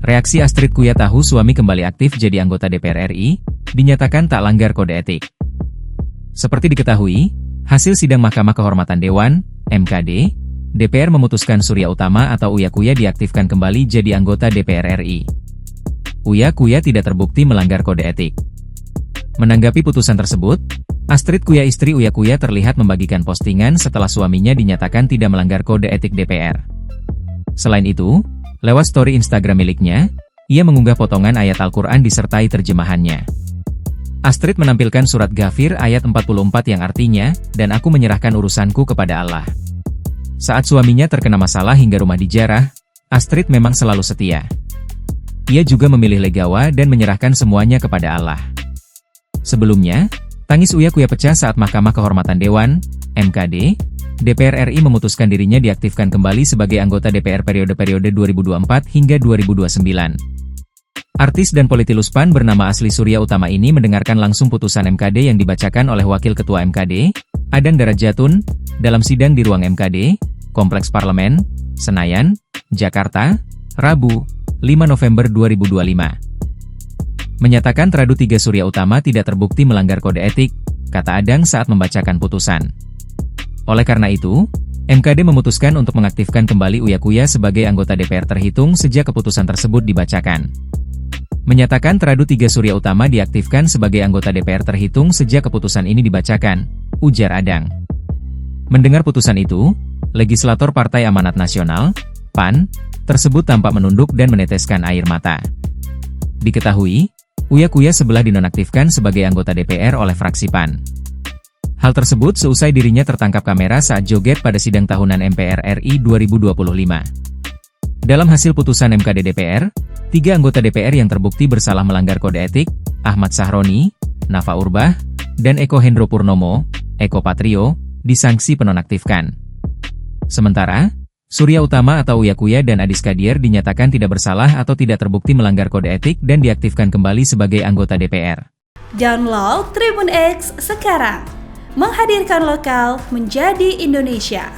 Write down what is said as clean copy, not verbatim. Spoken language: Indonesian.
Reaksi Astrid Kuya tahu suami kembali aktif jadi anggota DPR RI, dinyatakan tak langgar kode etik. Seperti diketahui, hasil sidang Mahkamah Kehormatan Dewan, MKD, DPR memutuskan Surya Utama atau Uya Kuya diaktifkan kembali jadi anggota DPR RI. Uya Kuya tidak terbukti melanggar kode etik. Menanggapi putusan tersebut, Astrid Kuya istri Uya Kuya terlihat membagikan postingan setelah suaminya dinyatakan tidak melanggar kode etik DPR. Selain itu, lewat story Instagram miliknya, ia mengunggah potongan ayat Al-Quran disertai terjemahannya. Astrid menampilkan surat Ghafir ayat 44 yang artinya, "Dan aku menyerahkan urusanku kepada Allah." Saat suaminya terkena masalah hingga rumah dijarah, Astrid memang selalu setia. Ia juga memilih legawa dan menyerahkan semuanya kepada Allah. Sebelumnya, tangis Uya Kuya pecah saat Mahkamah Kehormatan Dewan, MKD, DPR RI memutuskan dirinya diaktifkan kembali sebagai anggota DPR periode 2024 hingga 2029. Artis dan politikus PAN bernama asli Surya Utama ini mendengarkan langsung putusan MKD yang dibacakan oleh Wakil Ketua MKD, Adang Darajatun, dalam sidang di ruang MKD, Kompleks Parlemen, Senayan, Jakarta, Rabu, 5 November 2025. Menyatakan Tradu 3 Surya Utama tidak terbukti melanggar kode etik, kata Adang saat membacakan putusan. Oleh karena itu, MKD memutuskan untuk mengaktifkan kembali Uya Kuya sebagai anggota DPR terhitung sejak keputusan tersebut dibacakan. Menyatakan Tradu 3 Surya Utama diaktifkan sebagai anggota DPR terhitung sejak keputusan ini dibacakan, ujar Adang. Mendengar putusan itu, legislator Partai Amanat Nasional, PAN, tersebut tampak menunduk dan meneteskan air mata. Diketahui, Uya Kuya sebelah dinonaktifkan sebagai anggota DPR oleh fraksi PAN. Hal tersebut seusai dirinya tertangkap kamera saat joget pada sidang tahunan MPR RI 2025. Dalam hasil putusan MKD DPR, 3 anggota DPR yang terbukti bersalah melanggar kode etik, Ahmad Sahroni, Nafa Urbah, dan Eko Hendro Purnomo, Eko Patrio, disangsi penonaktifkan. Sementara, Surya Utama atau Uya Kuya dan Adis Kadir dinyatakan tidak bersalah atau tidak terbukti melanggar kode etik dan diaktifkan kembali sebagai anggota DPR. Download Tribun X sekarang, menghadirkan lokal menjadi Indonesia.